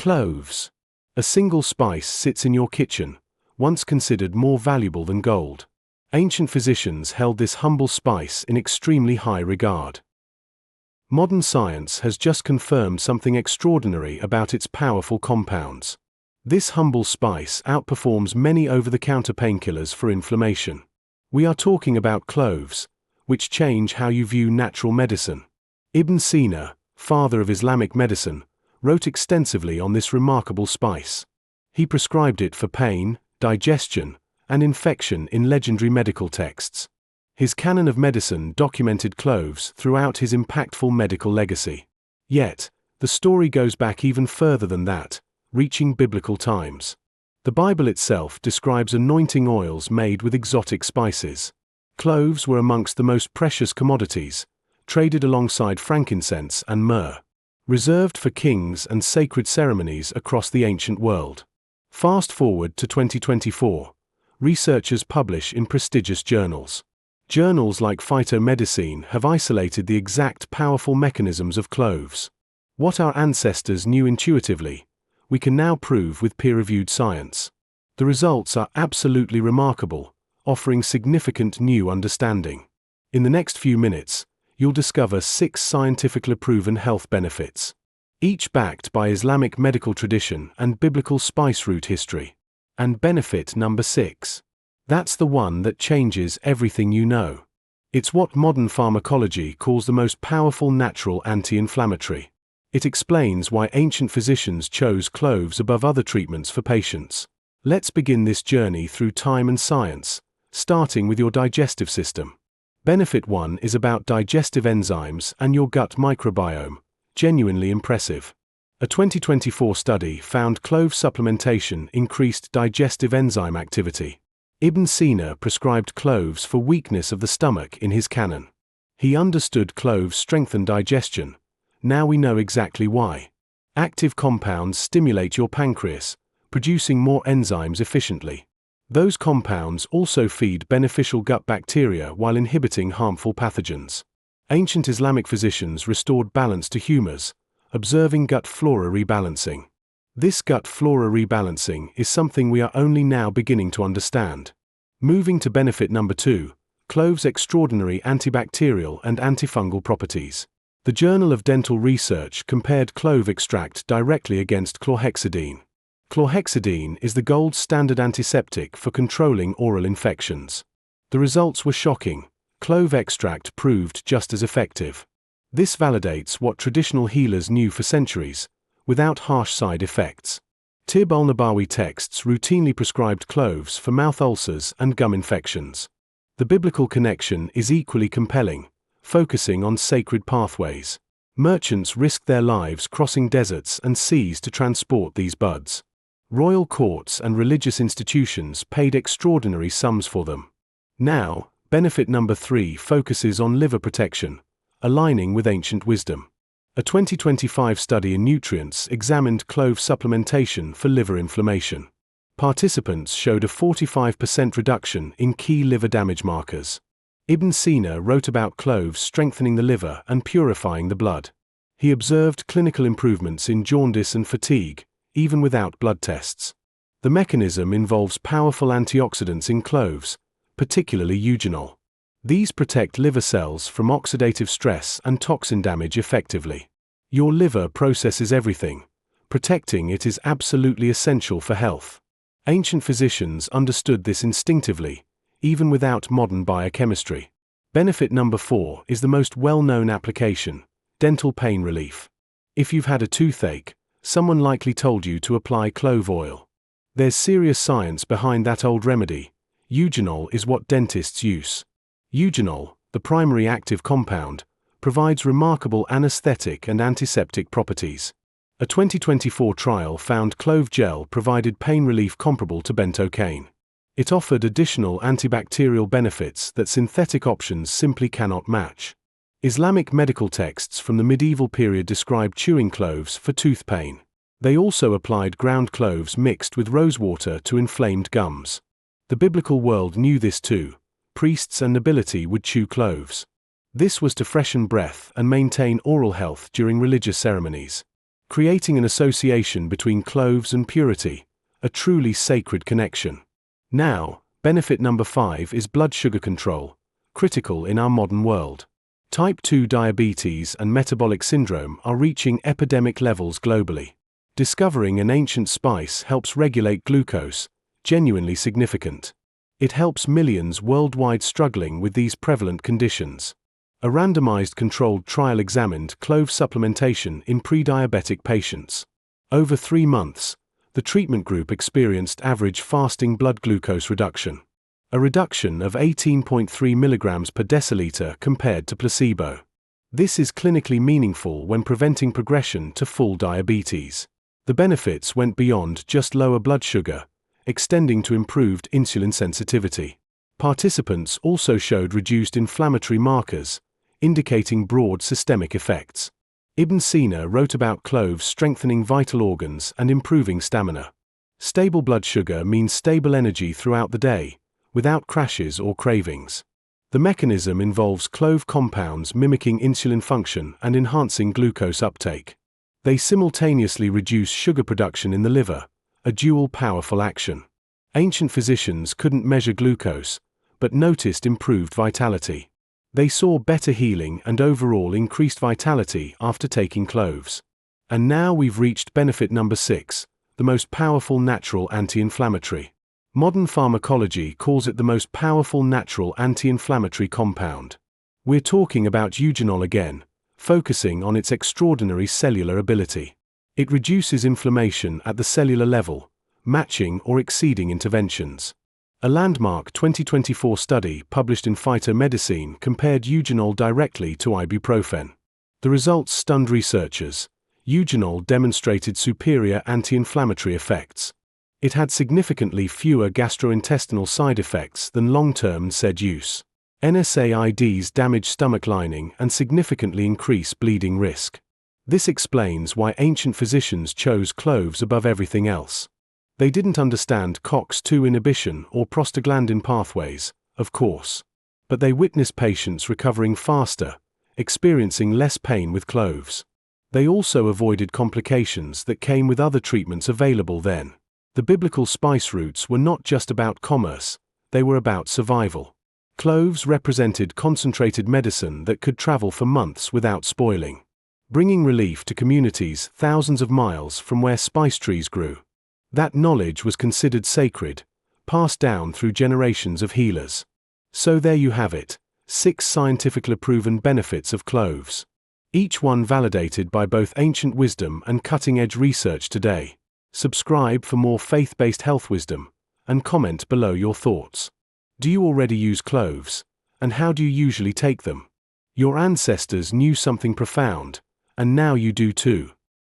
Cloves. A single spice sits in your kitchen, once considered more valuable than gold. Ancient physicians held this humble spice in extremely high regard. Modern science has just confirmed something extraordinary about its powerful compounds. This humble spice outperforms many over-the-counter painkillers for inflammation. We are talking about cloves, which change how you view natural medicine. Ibn Sina, father of Islamic medicine, wrote extensively on this remarkable spice. He prescribed it for pain, digestion, and infection in legendary medical texts. His Canon of medicine documented cloves throughout his impactful medical legacy. Yet, the story goes back even further than that, reaching biblical times. The Bible itself describes anointing oils made with exotic spices. Cloves were amongst the most precious commodities, traded alongside frankincense and myrrh, reserved for kings and sacred ceremonies across the ancient world. Fast forward to 2024, researchers publish in prestigious journals. Journals like Phytomedicine have isolated the exact powerful mechanisms of cloves. What our ancestors knew intuitively, we can now prove with peer-reviewed science. The results are absolutely remarkable, offering significant new understanding. In the next few minutes, you'll discover 6 scientifically proven health benefits, each backed by Islamic medical tradition and biblical spice route history. And benefit number 6. That's the one that changes everything you know. It's what modern pharmacology calls the most powerful natural anti-inflammatory. It explains why ancient physicians chose cloves above other treatments for patients. Let's begin this journey through time and science, starting with your digestive system. Benefit 1 is about digestive enzymes and your gut microbiome. Genuinely impressive. A 2024 study found clove supplementation increased digestive enzyme activity. Ibn Sina prescribed cloves for weakness of the stomach in his Canon. He understood cloves strengthen digestion. Now we know exactly why. Active compounds stimulate your pancreas, producing more enzymes efficiently. Those compounds also feed beneficial gut bacteria while inhibiting harmful pathogens. Ancient Islamic physicians restored balance to humors, observing gut flora rebalancing. This gut flora rebalancing is something we are only now beginning to understand. Moving to benefit number 2, cloves' extraordinary antibacterial and antifungal properties. The Journal of Dental Research compared clove extract directly against chlorhexidine. Chlorhexidine is the gold standard antiseptic for controlling oral infections. The results were shocking. Clove extract proved just as effective. This validates what traditional healers knew for centuries, without harsh side effects. Tib al-Nabawi texts routinely prescribed cloves for mouth ulcers and gum infections. The biblical connection is equally compelling, focusing on sacred pathways. Merchants risked their lives crossing deserts and seas to transport these buds. Royal courts and religious institutions paid extraordinary sums for them. Now, benefit number 3 focuses on liver protection, aligning with ancient wisdom. A 2025 study in Nutrients examined clove supplementation for liver inflammation. Participants showed a 45% reduction in key liver damage markers. Ibn Sina wrote about cloves strengthening the liver and purifying the blood. He observed clinical improvements in jaundice and fatigue, even without blood tests. The mechanism involves powerful antioxidants in cloves, particularly eugenol. These protect liver cells from oxidative stress and toxin damage effectively. Your liver processes everything. Protecting it is absolutely essential for health. Ancient physicians understood this instinctively, even without modern biochemistry. Benefit number 4 is the most well-known application: dental pain relief. If you've had a toothache, someone likely told you to apply clove oil. There's serious science behind that old remedy. Eugenol is what dentists use. Eugenol, the primary active compound, provides remarkable anesthetic and antiseptic properties. A 2024 trial found clove gel provided pain relief comparable to bentocaine. It offered additional antibacterial benefits that synthetic options simply cannot match. Islamic medical texts from the medieval period described chewing cloves for tooth pain. They also applied ground cloves mixed with rosewater to inflamed gums. The biblical world knew this too. Priests and nobility would chew cloves. This was to freshen breath and maintain oral health during religious ceremonies. creating an association between cloves and purity, a truly sacred connection. Now, benefit number 5 is blood sugar control, critical in our modern world. Type 2 diabetes and metabolic syndrome are reaching epidemic levels globally. Discovering an ancient spice helps regulate glucose, genuinely significant. It helps millions worldwide struggling with these prevalent conditions. A randomized controlled trial examined clove supplementation in pre-diabetic patients. Over 3 months, the treatment group experienced average fasting blood glucose reduction. A reduction of 18.3 mg per deciliter compared to placebo. This is clinically meaningful when preventing progression to full diabetes. The benefits went beyond just lower blood sugar, extending to improved insulin sensitivity. Participants also showed reduced inflammatory markers, indicating broad systemic effects. Ibn Sina wrote about cloves strengthening vital organs and improving stamina. Stable blood sugar means stable energy throughout the day, without crashes or cravings. The mechanism involves clove compounds mimicking insulin function and enhancing glucose uptake. They simultaneously reduce sugar production in the liver, a dual powerful action. Ancient physicians couldn't measure glucose, but noticed improved vitality. They saw better healing and overall increased vitality after taking cloves. And now we've reached benefit number 6, the most powerful natural anti-inflammatory. Modern pharmacology calls it the most powerful natural anti-inflammatory compound. We're talking about eugenol again, focusing on its extraordinary cellular ability. It reduces inflammation at the cellular level, matching or exceeding interventions. A landmark 2024 study published in Phytomedicine compared eugenol directly to ibuprofen. The results stunned researchers. Eugenol demonstrated superior anti-inflammatory effects. It had significantly fewer gastrointestinal side effects than long-term NSAID use. NSAIDs damage stomach lining and significantly increase bleeding risk. This explains why ancient physicians chose cloves above everything else. They didn't understand COX-2 inhibition or prostaglandin pathways, of course. But they witnessed patients recovering faster, experiencing less pain with cloves. They also avoided complications that came with other treatments available then. The biblical spice routes were not just about commerce, they were about survival. Cloves represented concentrated medicine that could travel for months without spoiling, bringing relief to communities thousands of miles from where spice trees grew. That knowledge was considered sacred, passed down through generations of healers. So there you have it, 6 scientifically proven benefits of cloves. Each one validated by both ancient wisdom and cutting-edge research today. Subscribe for more faith-based health wisdom, and comment below your thoughts. Do you already use cloves, and how do you usually take them? Your ancestors knew something profound, and now you do too.